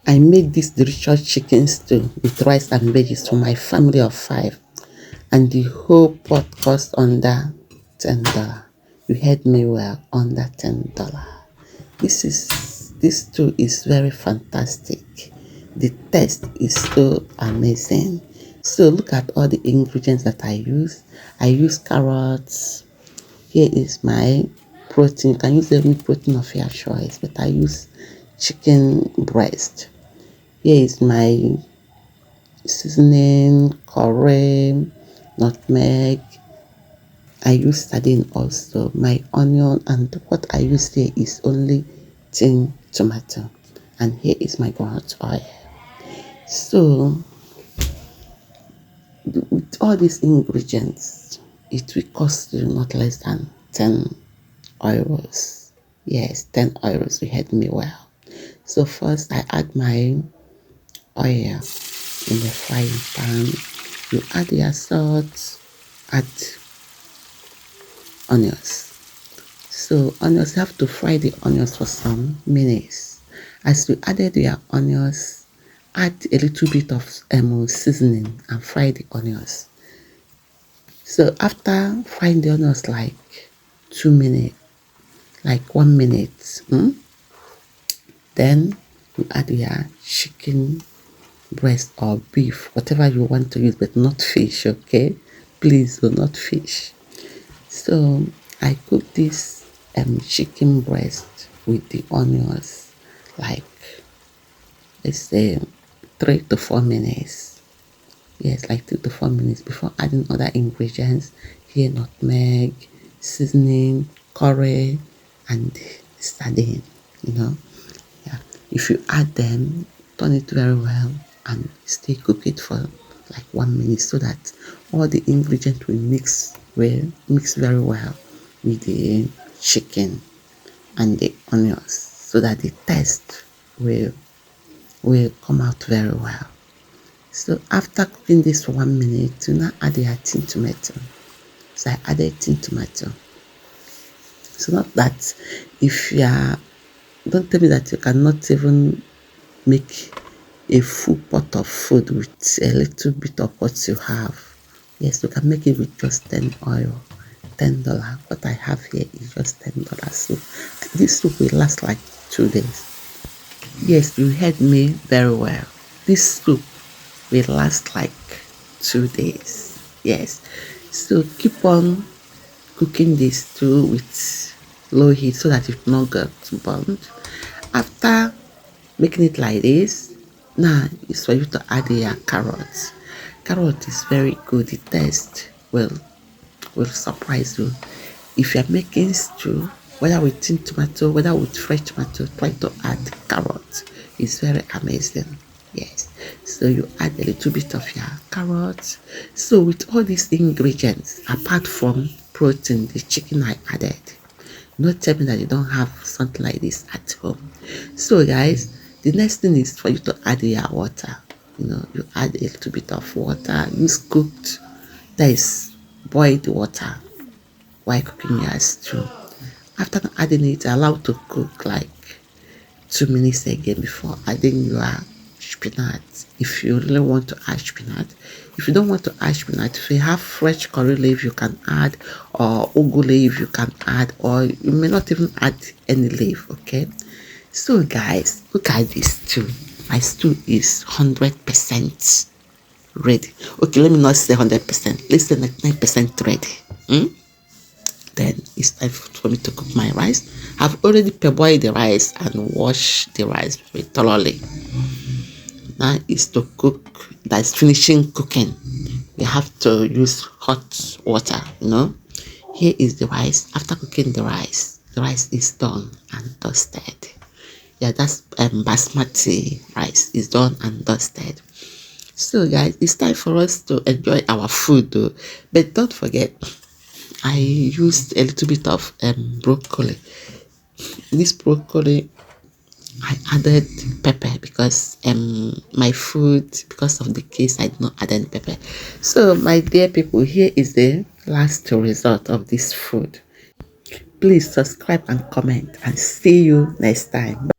I made this delicious chicken stew with rice and veggies for my family of 5, and the whole pot cost under $10. You heard me well, under $10. This stew is very fantastic. The taste is so amazing. So look at all the ingredients that I use. I use carrots. Here is my protein. You can use any protein of your choice, but I use chicken breast. Here is my seasoning, curry, nutmeg. I use sardine also, my onion, and what I use here is only tin tomato. And here is my groundnut oil. So with all these ingredients, it will cost you not less than 10 euros. Yes, 10 euros. You heard me well. So first I add my oil in the frying pan. You add your salt, add onions. So onions, you have to fry the onions for some minutes. As you added your onions, add a little bit of seasoning and fry the onions. So after frying the onions like 2 minutes, like 1 minute, then you add your chicken breast or beef, whatever you want to use, but not fish, okay? Please do not fish. So I cook this chicken breast with the onions like, let's say, 3 to 4 minutes. Yes, like 3 to 4 minutes before adding other ingredients. Here, nutmeg, seasoning, curry, and sardine. Yeah. If you add them, turn it very well and stay cook it for like 1 minute so that all the ingredients will mix very well with the chicken and the onions, so that the taste will come out very well. So after cooking this for 1 minute, you now add your tin tomato. So I added tin tomato. So not that if you are, don't tell me that you cannot even make a full pot of food with a little bit of what you have. Yes, you can make it with just $10. What I have here is just $10. So this soup will last like 2 days. Yes, you heard me very well. This soup will last like 2 days. Yes. So keep on cooking this too with low heat so that it will not get burnt. After making it like this, now it's for you to add your carrots. Carrot is very good. The taste will surprise you. If you're making stew, whether with tin tomato, whether with fresh tomato, try to add carrot. It's very amazing. Yes. So you add a little bit of your carrots. So with all these ingredients, apart from protein, the chicken I added, not tell me that you don't have something like this at home. So guys, the next thing is for you to add your water. You add a little bit of water. Use cooked, that is boiled water, while cooking your stew. After adding it, allow to cook like 2 minutes again before adding your spinach. If you really want to add spinach, if you don't want to add spinach, if you have fresh curry leaf you can add, or ugu leaf you can add, or you may not even add any leaf. Okay, so guys, look at this stew. My stew is 100% ready. Okay, let me not say 100%, let's say 99% ready. Then it's time for me to cook my rice. I've already parboiled the rice and washed the rice very thoroughly. Now is to cook, that's finishing cooking. You have to use hot water. Here is the rice. After cooking the rice is done and dusted. Yeah, that's basmati rice is done and dusted. So guys, it's time for us to enjoy our food though. But don't forget, I used a little bit of broccoli. This broccoli, I added pepper because my food, because of the case, I did not add any pepper. So my dear people, here is the last result of this food. Please subscribe and comment, and see you next time.